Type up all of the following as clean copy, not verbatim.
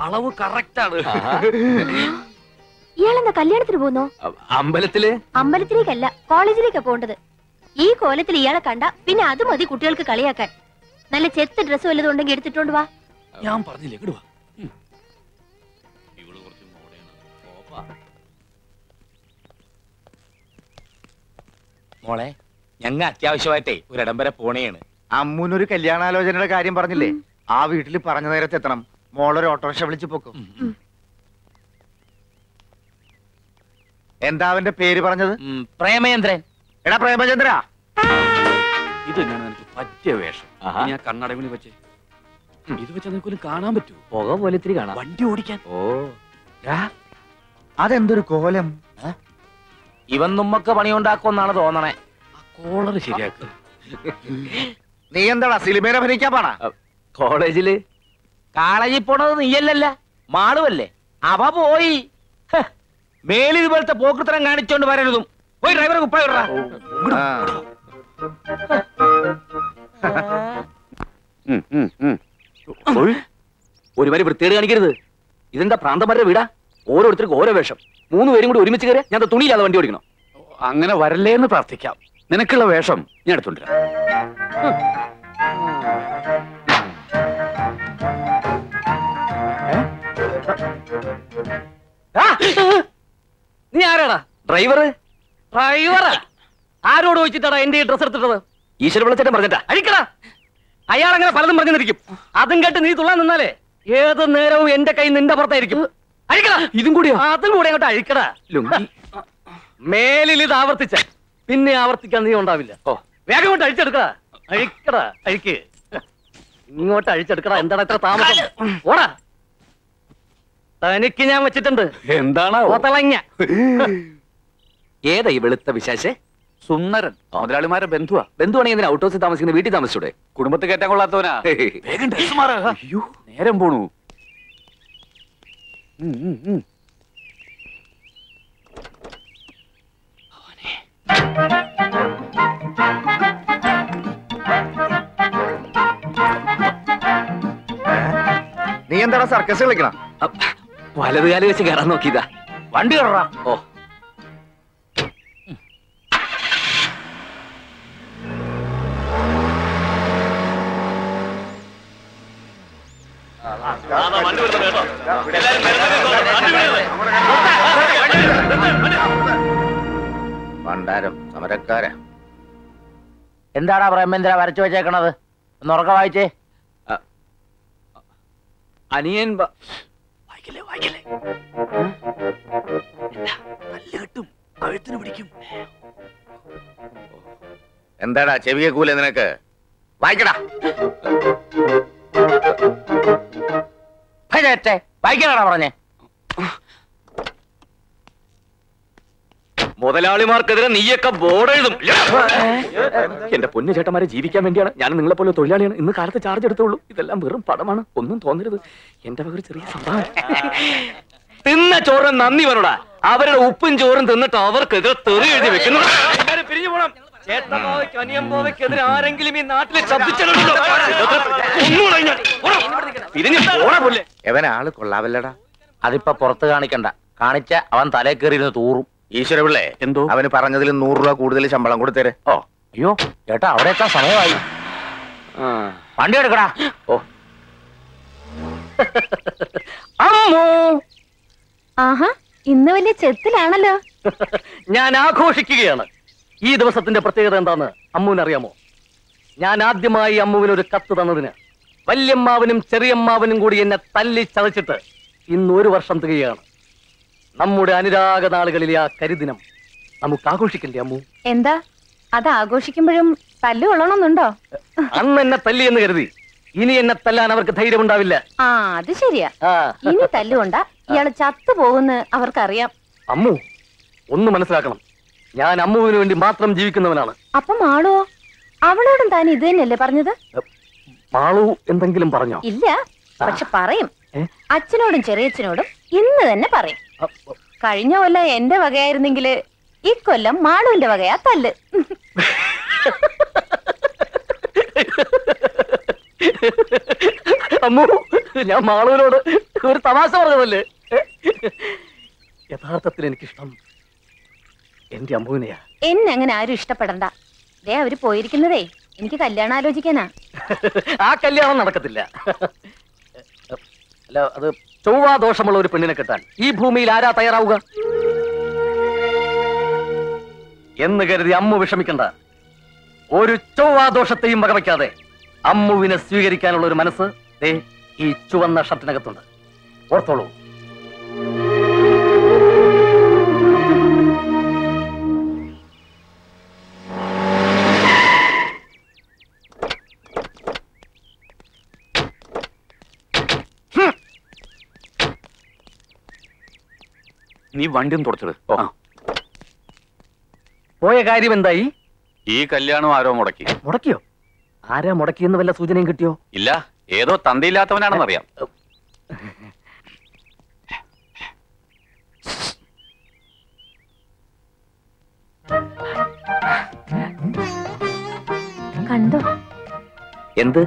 അളവ് കറക്റ്റ് ആണ്. ഇയാളെന്താ കല്യാണത്തിന് പോകുന്നോ? അമ്പലത്തിലേക്കല്ല, കോളേജിലേക്കാ പോണ്ടത്. ഈ കോലത്തിൽ ഇയാളെ കണ്ട പിന്നെ അത് മതി കുട്ടികൾക്ക് കളിയാക്കാൻ. നല്ല ചെത്ത് ഡ്രസ് വല്ലതും ഉണ്ടെങ്കിൽ എടുത്തിട്ടോണ്ട് വാ. ഞാൻ പറഞ്ഞില്ലേ, ഇങ്ങട് വാ. മോളെ, ഞങ്ങ അത്യാവശ്യമായിട്ടേ ഒരിടം വരെ പോണേയാണ്. അമ്മൂനൊരു കല്യാണാലോചനയുടെ കാര്യം പറഞ്ഞില്ലേ, ആ വീട്ടിൽ പറഞ്ഞ നേരത്തെ എത്തണം. മോളൊരു ഓട്ടോറിക്ഷ വിളിച്ചു പോക്കും. എന്താ അവന്റെ പേര് പറഞ്ഞത്? പ്രേമചന്ദ്രൻ. എടാ പ്രേമചന്ദ്ര, ഇത് ഞാൻ നിനക്ക് പറ്റിയ വേഷം. ഞാൻ കണ്ണടവിന് വെച്ച് ഇത് വെച്ചാൽ നിനക്കൊരു കാണാൻ പറ്റൂ. പുക പോലെ ഇത്തിരി കാണാം. വണ്ടി ഓടിക്കാൻ. ഓ, അതെന്തൊരു കോലം! ഇവൻ നമ്മക്ക് പണിയുണ്ടാക്കുമെന്നാണ് തോന്നണേ. കോളർ ശരിയാക്കുക. നീ എന്താടാ സിനിമയിൽ അഭിനയിക്കാൻ പാടാ? കോളേജില് പോണത് നീയല്ലല്ല, മാളുവല്ലേ. അവ പോയി. മേലിൽ ഇതുപോലത്തെ പോക്കൃത്തരം കാണിച്ചോണ്ട് വരരുതും. പോയി ഡ്രൈവറെ കുപ്പായ വിടറാ. ഒരു വരി വൃത്തിയേട് കാണിക്കരുത്. ഇതെന്താ പ്രാന്തന്മാരുടെ വീടാ? ഓരോരുത്തർക്ക് ഓരോ വേഷം. 3 പേരും കൂടി ഒരുമിച്ച് കയറി ഞാൻ തുണിയില്ലാതെ വണ്ടി ഓടിക്കണം. അങ്ങനെ വരല്ലേ എന്ന് പ്രാർത്ഥിക്കാം. നിനക്കുള്ള വേഷം ഞാൻ എടുത്തോണ്ടിരാം. നീ ആരാടാ? ഡ്രൈവറ്. ഡ്രൈവറാ? ആരോട് ചോദിച്ചിട്ടാടാ എന്റെ ഡ്രസ് എടുത്തിട്ടത്? ഈശ്വര വിളിച്ചിട്ട് പറഞ്ഞിട്ടാ. അഴിക്കടാ. അയാൾ അങ്ങനെ പലതും പറഞ്ഞിരിക്കും. അതും കേട്ട് നീ തുള്ളാൻ നിന്നാലേ ഏത് നേരവും എന്റെ കൈ നിന്റെ പുറത്തായിരിക്കും. അഴിക്കടാ. ഇതും കൂടിയോ? അതും കൂടെ അങ്ങോട്ട് അഴിക്കടാ. മേലിൽ ഇത് ആവർത്തിച്ച പിന്നെ ആവർത്തിക്കാൻ നീ ഉണ്ടാവില്ല. ഓ, വേഗം കൊണ്ട് അഴിച്ചെടുക്കടാ. അഴിക്കടാ, അഴിക്ക്. ഇങ്ങോട്ട് അഴിച്ചെടുക്കടാ. എന്താണ് ഇത്ര താമസം? ഓടാ. തനിക്ക് ഞാൻ വെച്ചിട്ടുണ്ട്. എന്താണ് തിളങ്ങ. ഏതാ ഈ വെളുത്ത വിശേഷേ? സുന്ദരൻ. മുതലാളിമാരെ ബന്ധുവാണെങ്കിൽ എന്തിനാ ഔട്ട് ഹൗസിൽ താമസിക്കുന്ന വീട്ടിൽ താമസിച്ചൂടെ? കുടുംബത്തിൽ കയറ്റാൻ കൊള്ളാത്തവനാ. വേഗം ഡ്രസ് മാറാ. അയ്യോ, നേരം പോണു. നീ എന്താടാ സർക്കസ് കളിക്കണം? വലതുകാലി വെച്ച് കയറാൻ നോക്കിയതാ. വണ്ടി കയറാ. ഓ, പണ്ടാരം സമരക്കാരാ. എന്താടാ പ്രേമേന്ദ്ര വരച്ചു വെച്ചേക്കണത്? ഒന്ന് ഉറക്കം വായിച്ചേ. അനിയൻ വായിക്കല്ലേ വായിക്കല്ലേ. നല്ല കിട്ടും, കഴുത്തിന് പിടിക്കും. എന്താടാ ചെവിയെ കൂലെ നിനക്ക്? വായിക്കടാ. വായിക്കാനാടാ പറഞ്ഞേ? മുതലാളിമാർക്കെതിരെ നീയൊക്കെ ബോർഡ് എഴുതും. എന്റെ പൊന്നു ചേട്ടന്മാരെ ജീവിക്കാൻ വേണ്ടിയാണ് ഞാൻ നിങ്ങളെ പോലെ തൊഴിലാളിയാണ്. ഇന്ന് കാലത്ത് ചാർജ് എടുത്തോളൂ. ഇതെല്ലാം വെറും പടമാണ്, ഒന്നും തോന്നരുത്. എന്റെ ഒരു ചെറിയ സംഭവം. തിന്ന ചോറും നന്ദി വരൂടാ. അവരുടെ ഉപ്പും ചോറും തിന്നിട്ട് അവർക്കെതിരെ തെറി എഴുതി വെക്കുന്നു. പിരിഞ്ഞു പോണം. ചേട്ടനോയ്ക്ക് അനിയമ്പോവയ്ക്കെതിരെ ആരെങ്കിലും ഈ നാട്ടിൽ എവൻ ആള് കൊള്ളാവല്ലടാ. അതിപ്പോ പുറത്ത് കാണിക്കണ്ട. കാണിച്ച അവൻ തലേ കയറിയിരുന്ന് തൂറും. ഈശ്വര പിള്ളേ, എന്തോ അവന് പറഞ്ഞതിൽ 100 രൂപ കൂടുതൽ ശമ്പളം കൊടുത്തേരെ. ഓ, അയ്യോ ചേട്ടാ, അവിടെ എത്താൻ സമയമായി. വണ്ടി എടുക്കടാ. ഓ, അമ്മോ, ആഹാ, ഇന്ന് വലിയ ചെത്തിലാണല്ലോ. ഞാൻ ആഘോഷിക്കുകയാണ്. ഈ ദിവസത്തിന്റെ പ്രത്യേകത എന്താന്ന് അമ്മുവിനറിയാമോ? ഞാൻ ആദ്യമായി അമ്മുവിനൊരു കത്ത് തന്നതിന് വല്യമ്മാവനും ചെറിയമ്മാവനും കൂടി എന്നെ തല്ലി ചതച്ചിട്ട് ഇന്ന് 1 വർഷം തികയാണ്. നമ്മുടെ അനുരാഗ നാളുകളിലെ ആ കരിദിനം നമുക്ക് ആഘോഷിക്കണ്ടേ അമ്മു? എന്താ അത് ആഘോഷിക്കുമ്പോഴും തല്ലു കൊള്ളണമെന്നുണ്ടോ? അന്ന് എന്നെ തല്ലി എന്ന് കരുതി ഇനി എന്നെ തല്ലാൻ അവർക്ക് ധൈര്യമുണ്ടാവില്ല. ആ, അത് ശരിയാ. ഇനി തല്ലുകൊണ്ട ഇയാള് ചത്തുപോകുന്ന് അവർക്കറിയാം. അമ്മു, ഒന്ന് മനസ്സിലാക്കണം. ഞാൻ അമ്മുവിന് വേണ്ടി മാത്രം ജീവിക്കുന്നവനാണ്. അപ്പം മാളുവോ? അവളോടും താൻ ഇത് തന്നെയല്ലേ പറഞ്ഞത്? മാളു എന്തെങ്കിലും പറഞ്ഞോ? ഇല്ല, പക്ഷെ പറയും. അച്ഛനോടും ചെറിയച്ഛനോടും ഇന്ന് തന്നെ പറയും. കഴിഞ്ഞ കൊല്ലം എന്റെ വകയായിരുന്നെങ്കില് ഇക്കൊല്ലം മാളുവിന്റെ വകയാ തല്ല്. അമ്മു, ഞാൻ മാളുവിനോട് ഒരു തമാശ പറഞ്ഞതല്ലേ? യഥാർത്ഥത്തിൽ എനിക്കിഷ്ടം എന്റെ അമ്മുവിനെയാ. എന്നെ അങ്ങനെ ആരും ഇഷ്ടപ്പെടണ്ട. ദേ അവര് പോയിരിക്കുന്നതേ എനിക്ക് കല്യാണം ആലോചിക്കാനാ. ആ കല്യാണം നടക്കത്തില്ല. അല്ല, അത് ചൊവ്വാ ദോഷമുള്ള ഒരു പെണ്ണിനെ കെട്ടാൻ ഈ ഭൂമിയിൽ ആരാ തയ്യാറാവുക എന്ന് കരുതി അമ്മു വിഷമിക്കണ്ട. ഒരു ചൊവ്വാ ദോഷത്തെയും വകവയ്ക്കാതെ അമ്മുവിനെ സ്വീകരിക്കാനുള്ള ഒരു മനസ്സ് ദേ ഈ ചുവന്ന ഷർട്ടിനകത്തുണ്ട്. ഓർത്തോളൂ. നീ വണ്ടിയും തുടച്ചത് പോയ കാര്യം എന്തായി? ഈ കല്യാണം ആരോ മുടക്കി. മുടക്കിയോ? ആരാ മുടക്കിയെന്ന് വല്ല സൂചനയും കിട്ടിയോ? ഇല്ല, ഏതോ തന്തയില്ലാത്തവനാണെന്നറിയാം. കണ്ടോ? എന്ത്?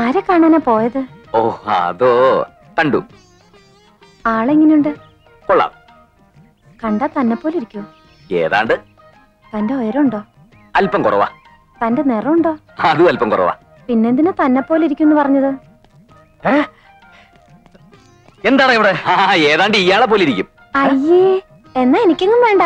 ആരെ കാണാനാ പോയത്? ഓ, അതോ കണ്ടു. ആളെങ്ങനെയുണ്ട്? കൊള്ളാം. കണ്ടാ തന്നെ പോലെ ഇരിക്കോ? ഏതാണ്ട്. തന്റെ ഉയരമുണ്ടോ? അല്പം കുറവാ. തന്റെ നിറമുണ്ടോ? അതും അല്പം കുറവാ. പിന്നെന്തിനാ തന്നെ പോലെ ഇരിക്കും പറഞ്ഞത്? എന്താണ് ഇവിടെ? ഏതാണ്ട് ഇയാളെ പോലെ ഇരിക്കും. അയ്യേ, എന്നാ എനിക്കെങ്ങും വേണ്ട.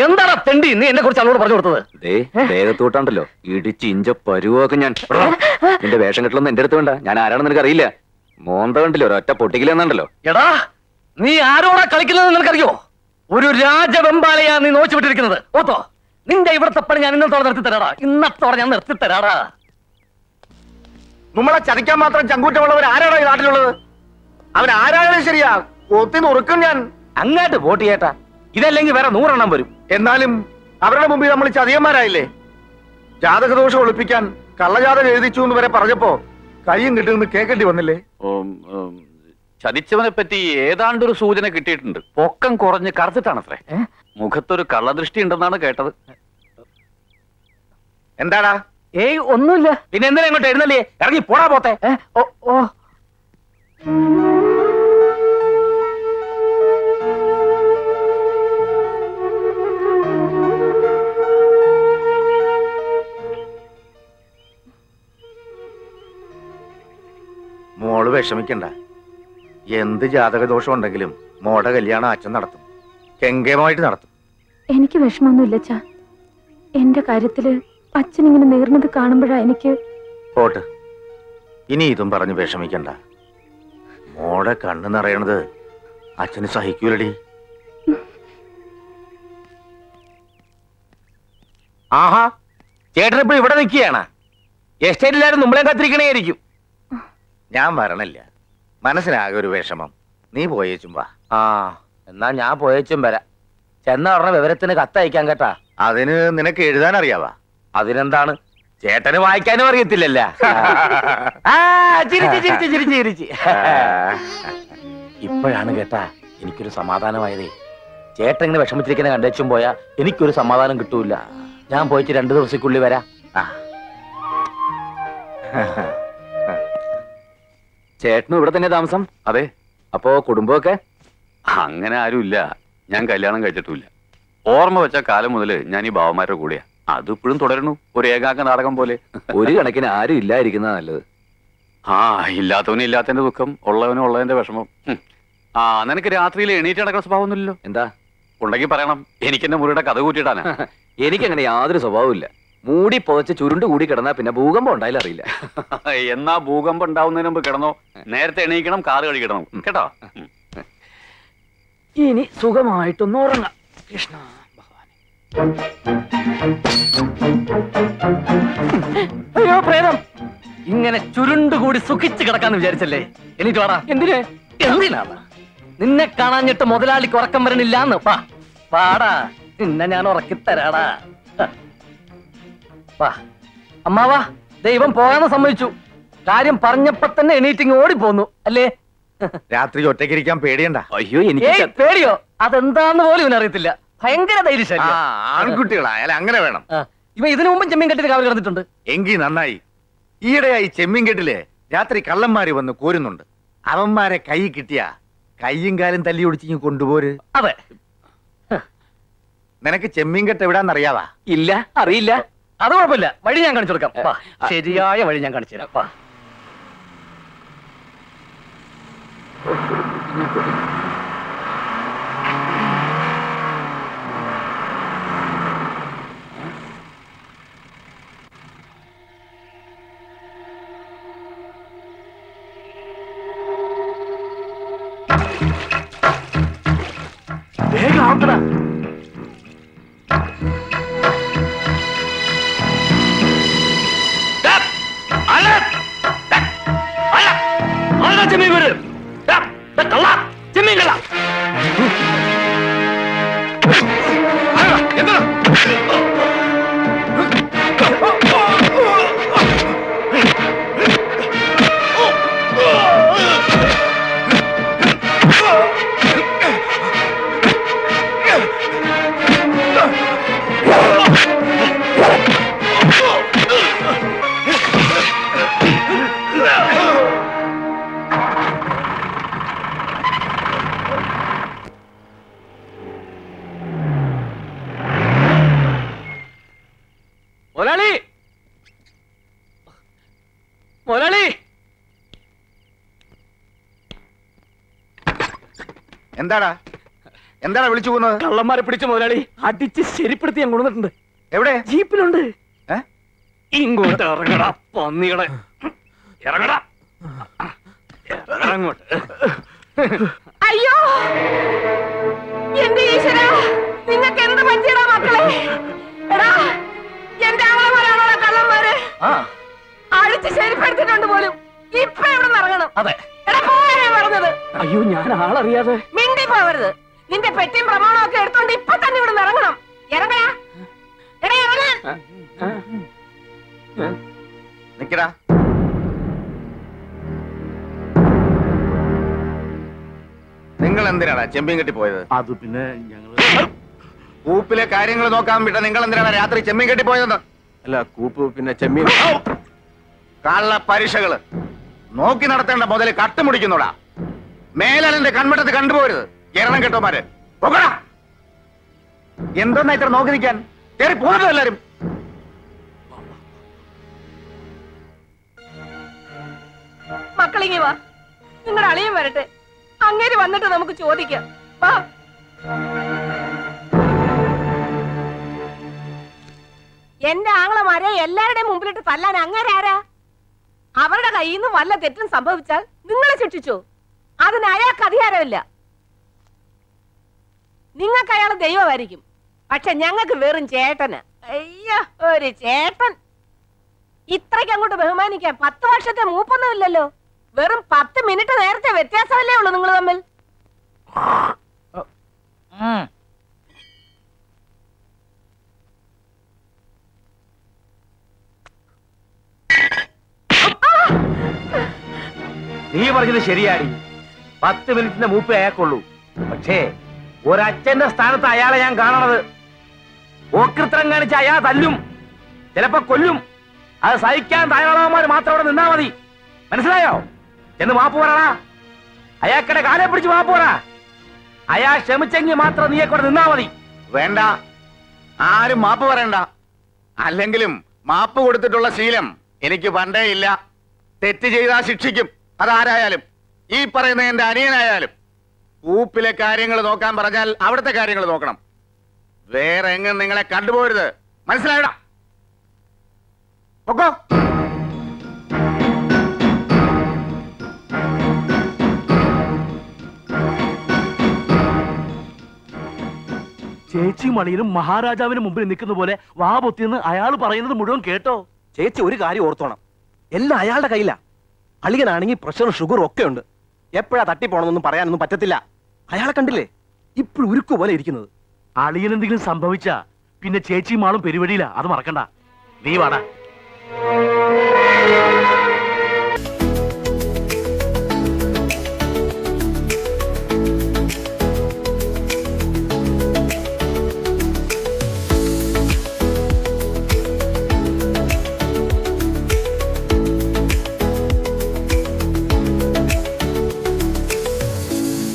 എന്താണ് തെണ്ടി നീ എന്നെ കുറിച്ച് അവളോട് പറഞ്ഞു കൊടുത്തത്? ദേഹത്തോട്ടാണ്ടല്ലോ ഇടിച്ച് ഇഞ്ച പരുവൊക്കെ ഞാൻ. നിന്റെ വേഷം കെട്ടലൊന്നും എന്റെ അടുത്ത് വേണ്ട. ഞാൻ ആരാണെന്ന് നിനക്ക് അറിയില്ല. മോന്ത കണ്ടില്ലോ, ഒരൊറ്റ പൊട്ടിക്കില്ലെന്നുണ്ടല്ലോ. എടാ, നീ ആരോടാ കളിക്കുന്നത് നിനക്കറിയോ? ഒരു രാജവെമ്പാലയാ നീ നോച്ചു വിട്ടിരിക്കുന്നത്. ഓത്തോ, നിന്റെ ഇവിടത്തെ പണി ഞാൻ ഇന്നത്തോടെ നിർത്തി തരാടാ. ഇന്നത്തോടെ ഞാൻ നിർത്തി തരാടാ. നമ്മളെ ചതിക്കാൻ മാത്രം ചങ്കൂറ്റമുള്ളവർ ആരാണ് ഈ നാട്ടിലുള്ളത്? അവൻ ആരായാലും ശരിയാ, ഒത്തി നുറുക്കും ഞാൻ. അങ്ങാട്ട് വോട്ട് ചെയ്യട്ടാ. ഇതല്ലെങ്കിൽ വേറെ 100 എണ്ണം വരും. എന്നാലും അവരുടെ മുമ്പിൽ നമ്മൾ ചതിയന്മാരായില്ലേ? ജാതകദോഷം ഒളിപ്പിക്കാൻ കള്ളജാതകം എഴുതിച്ചു എന്ന് വരെ പറഞ്ഞപ്പോ കയ്യും കിട്ടുമെന്ന് കേൾക്കേണ്ടി വന്നില്ലേ? ചതിച്ചവനെ പറ്റി ഏതാണ്ടൊരു സൂചന കിട്ടിയിട്ടുണ്ട്. പൊക്കം കുറഞ്ഞ് കറുത്തിട്ടാണത്രേ. മുഖത്തൊരു കള്ളദൃഷ്ടി ഉണ്ടെന്നാണ് കേട്ടത്. എന്താടാ? ഏയ് ഒന്നുമില്ല. പിന്നെ എന്തിനാ ഇങ്ങോട്ട് എഴുന്നല്ലേ? ഇറങ്ങി പോടാ പോത്തെ. ഓ ഓ മോള് വിഷമിക്കണ്ട. എന്ത് ജാതകദോഷം ഉണ്ടെങ്കിലും മോടെ കല്യാണം അച്ഛൻ നടത്തും, കെങ്കേമായിട്ട് നടത്തും. എനിക്ക് വിഷമമൊന്നുമില്ല അച്ഛാ. എന്റെ കാര്യത്തില് അച്ഛൻ ഇങ്ങനെ നേർന്നത് കാണുമ്പോഴാ എനിക്ക്. പോട്ട്, ഇനി ഇതും പറഞ്ഞ് വിഷമിക്കണ്ട. മോടെ കണ്ണ് നിറയണത് അച്ഛന് സഹിക്കൂലടി. ആഹാ, ചേട്ടനിപ്പോ ഇവിടെ നിൽക്കുകയാണ്. എസ്റ്റേറ്റിലാരും നമ്മളെ കാത്തിരിക്കണേയിരിക്കും. ഞാൻ വരണില്ല, മനസ്സിനാകെ ഒരു വിഷമം. നീ പോയേച്ചും വാ. ആ, എന്നാ ഞാൻ പോയേച്ചും വരാം. ചെന്ന ഉടനെ വിവരത്തിന് കത്തയക്കാൻ കേട്ടാ. അതിന് നിനക്ക് എഴുതാൻ അറിയാവാ? അതിനെന്താണ്, ചേട്ടന് വായിക്കാനും അറിയത്തില്ലല്ല. ഇപ്പോഴാണ് കേട്ടാ എനിക്കൊരു സമാധാനമായതേ. ചേട്ടൻ ഇങ്ങനെ വിഷമിച്ചിരിക്കുന്ന കണ്ടേച്ചും പോയാ എനിക്കൊരു സമാധാനം കിട്ടൂല. ഞാൻ പോയിട്ട് 2 ദിവസക്കുള്ളിൽ വരാം. ചേട്ടനും ഇവിടെ തന്നെ താമസം? അതെ. അപ്പോ കുടുംബമൊക്കെ? അങ്ങനെ ആരുമില്ല. ഞാൻ കല്യാണം കഴിച്ചിട്ടില്ല. ഓർമ്മ വെച്ച കാലം മുതൽ ഞാൻ ഈ ബാവന്മാരുടെ കൂടെയാ. അതിപ്പോഴും തുടരുന്നു, ഒരു ഏകാംഗ നാടകം പോലെ. ഒരു കണക്കിന് ആരും ഇല്ലാതിരിക്കുന്നതാ നല്ലത്. ആ, ഇല്ലാത്തവന് ഇല്ലാത്തതിന്റെ ദുഃഖം, ഉള്ളവനും ഉള്ളതിന്റെ വിഷമം. ആ, നിനക്ക് രാത്രിയിൽ എണീറ്റ് നടക്കുന്ന സ്വഭാവമൊന്നുമില്ലല്ലോ. എന്താ ഉണ്ടെങ്കിൽ പറയണം, എനിക്ക് എന്റെ മുറിയുടെ കഥ കൂട്ടിയിട്ടാണ്. എനിക്കങ്ങനെ യാതൊരു സ്വഭാവവും ഇല്ല. മൂടി പുതച്ച് ചുരുണ്ട് കൂടി കിടന്നാ പിന്നെ ഭൂകമ്പം ഉണ്ടായാലും അറിയില്ല. എന്നാ ഭൂകമ്പം ഉണ്ടാവുന്നതിന് മുമ്പ് കിടന്നോ. നേരത്തെ എണീക്കണം, കാറ് കഴിക്കണം കേട്ടോ. ഇനി സുഖമായിട്ടൊന്ന് ഉറങ്ങാം. കൃഷ്ണ അയ്യോ പ്രേതം, ഇങ്ങനെ ചുരുണ്ടുകൂടി സുഖിച്ച് കിടക്കാന്ന് വിചാരിച്ചല്ലേ? എനിക്ക് വാടാ. എന്തിനാണ് നിന്നെ കാണാഞ്ഞിട്ട് മുതലാളിക്ക് ഉറക്കം വരണില്ലാന്ന്? പാടാ, നിന്നെ ഞാൻ ഉറക്കിത്തരാടാ. വാ അമ്മാവാ, ദൈവം പോകാന്ന് സമ്മതിച്ചു. കാര്യം പറഞ്ഞപ്പോ തന്നെ എണീറ്റിങ് ഓടിപ്പോന്നു അല്ലേ? രാത്രി ഒറ്റയ്ക്കിരിക്കാൻ പേടിയണ്ട. അയ്യോ, എനിക്ക് ഏയ് പേടിയോ? അതെന്താന്ന് പോലും ഇവനറിയത്തില്ല. ഭയങ്കര ധൈര്യശാലി. ആൺകുട്ടികളായാലും അങ്ങനെ വേണം. ഇവ ഇതിനു മുമ്പും ചെമ്മീൻ കെട്ടിന് കാവൽ കിടന്നിട്ടുണ്ട്. എങ്കി നന്നായി. ഈയിടെയായി ചെമ്മീൻ കെട്ടില് രാത്രി കള്ളന്മാര് വന്ന് കോരുന്നുണ്ട്. അവന്മാരെ കൈ കിട്ടിയ കയ്യും കാലും തല്ലി ഒടിച്ചിങ്ങ് കൊണ്ടുപോര്. അതെ. നിനക്ക് ചെമ്മീൻ കെട്ട് എവിടാന്നറിയാവാ? ഇല്ല, അറിയില്ല. അത് കുഴപ്പമില്ല, വഴി ഞാൻ കാണിച്ചു കൊടുക്കാം. വാ, ശരിയായ വഴി ഞാൻ കാണിച്ചു തരാം. വാ. വേഗം ആവട്ടെടാ. ചെമ്മീൻ വീട് കള്ള ചെമ്മീൻ കള്ള എന്താ മുതലാളി, മുതലാളി, എന്താടാ എന്താടാ വിളിച്ചു പോകുന്നത്? കള്ളന്മാരെ പിടിച്ച മുതലാളി അടിച്ച് ശരിപ്പെടുത്തി ഞാൻ കൊണ്ടുവന്നിട്ടുണ്ട്. എവിടെ? ജീപ്പിലുണ്ട്. ഏ? ഇങ്ങോട്ട് ഇറങ്ങടാ പന്നികളെ, ഇറങ്ങടാ, ഇറങ്ങോട്ട്. അയ്യോ എന്റെ ഈശ്വര, നിങ്ങൾക്ക് എന്ത് പറ്റിയടാ മക്കളെ? എടാ, എന്റെ ആങ്ങളമാരാണോ കള്ളന്മാര്? അടിച്ച് ശരിപ്പെടുത്തിട്ടുണ്ട് പോലും. ഇപ്പൊ എവിടെ നിന്ന് ഇറങ്ങണം? അതെ. എടാ പോയാ പറഞ്ഞത്. അയ്യോ, ഞാൻ ആളറിയാതെ. മിണ്ടി പോവരുത്. നിന്റെ പെട്ടിയും പ്രമാണവും ഒക്കെ എടുത്തോണ്ട് ഇപ്പൊ തന്നെ ഇവിടെ നിന്ന് ഇറങ്ങണം. ഇറങ്ങടാ, എടാ ഇറങ്ങാൻ. നിക്കടാ. നിങ്ങൾ എന്തിനാടാ ചെമ്മീൻ കെട്ടി പോയത്? അത് പിന്നെ ഞങ്ങള് കൂപ്പിലെ കാര്യങ്ങൾ നോക്കാൻ വിട്ട നിങ്ങൾ എന്തിനാണ് രാത്രി ചെമ്മീൻ കെട്ടി പോയതെന്ന്? അല്ല, കൂപ്പ് പിന്നെ ചെമ്മീൻ. കള്ള പരീക്ഷകള് നോക്കി നടത്തേണ്ട മുതല് കട്ടുമുടിക്കുന്നോടാ. മേലാലിന്റെ കൺവെട്ടത്ത് കണ്ടുപോരുത്. എരണം കെട്ടോമാര് പോകടാ. എന്തെന്നാ ഇത്ര നോക്കി നിൽക്കാൻ? കേറി പോകരുത് എല്ലാരും. മക്കളിങ്ങി വാ, നിങ്ങളുടെ അളിയൻ വരട്ടെ. അങ്ങേര് വന്നിട്ട് നമുക്ക് ചോദിക്കാം. വാ. എന്റെ ആങ്ങളമാരെ എല്ലാവരുടെയും മുമ്പിലിട്ട് തല്ലാൻ അങ്ങേരാരാ? അവരുടെ കയ്യിൽ നിന്ന് വല്ല തെറ്റും സംഭവിച്ചാൽ നിങ്ങളെ ശിക്ഷിച്ചു. അതിന് അയാൾക്ക് അധികാരമില്ല. നിങ്ങൾക്ക് അയാൾ ദൈവമായിരിക്കും, പക്ഷെ ഞങ്ങൾക്ക് വെറും ചേട്ടന്. അയ്യോ, ഒരു ചേട്ടൻ. ഇത്രയ്ക്ക് അങ്ങോട്ട് ബഹുമാനിക്കാൻ 10 വർഷത്തെ മൂപ്പൊന്നും ഇല്ലല്ലോ. വെറും 10 മിനിറ്റ് നേരത്തെ വ്യത്യാസമല്ലേ ഉള്ളൂ നിങ്ങൾ തമ്മിൽ. നീ പറഞ്ഞത് ശരിയാടി. 10 മിനിറ്റിന്റെ മൂപ്പേ അയാൾക്കുള്ളൂ. പക്ഷേ ഒരച്ഛന്റെ സ്ഥാനത്ത് അയാളെ ഞാൻ കാണണത്. ഓക്രിത്രം കാണിച്ച് അയാൾ തല്ലും, ചിലപ്പോ കൊല്ലും. അത് സഹിക്കാൻ തയ്യാറാവന്മാർ മാത്രം അവിടെ നിന്നാ മതി. മനസ്സിലായോ? എന്ന് മാപ്പ് പറടാ. അയാൾക്കിടെ കാലെ പിടിച്ച് മാപ്പ് പറ. അയാൾ ക്ഷമിച്ചെങ്കിൽ മാത്രം നീയെ കൂടെ നിന്നാ മതി. വേണ്ട, ആരും മാപ്പ് പറയണ്ട. അല്ലെങ്കിലും മാപ്പ് കൊടുത്തിട്ടുള്ള ശീലം എനിക്ക് പണ്ടേ ഇല്ല. തെറ്റ് ചെയ്താൽ ശിക്ഷിക്കും, അതാരായാലും. ഈ പറയുന്ന എന്റെ അനിയനായാലും. കൂപ്പിലെ കാര്യങ്ങൾ നോക്കാൻ പറഞ്ഞാൽ അവിടുത്തെ കാര്യങ്ങൾ നോക്കണം. വേറെ എങ്ങും നിങ്ങളെ കണ്ടുപോരുത്. മനസ്സിലായടാ? പൊക്കോ. ചേച്ചിയും അളിയനും മഹാരാജാവിന് മുമ്പിൽ നിൽക്കുന്ന പോലെ വാ പൊത്തിയെന്ന് അയാൾ പറയുന്നത് മുഴുവൻ കേട്ടോ? ചേച്ചി ഒരു കാര്യം ഓർത്തോണം, എല്ലാം അയാളുടെ കയ്യിലാ. അളിയനാണെങ്കിൽ പ്രഷറും ഷുഗറും ഒക്കെ ഉണ്ട്. എപ്പോഴാ തട്ടിപ്പോണമെന്നൊന്നും പറയാനൊന്നും പറ്റത്തില്ല. അയാളെ കണ്ടില്ലേ, ഇപ്പോഴും ഉരുക്കു പോലെ ഇരിക്കുന്നത്. അളിയൻ എന്തെങ്കിലും സംഭവിച്ചാ പിന്നെ ചേച്ചിയും ആളും പെരുവഴിയില്ല, അത് മറക്കണ്ട. നീ വാടാ.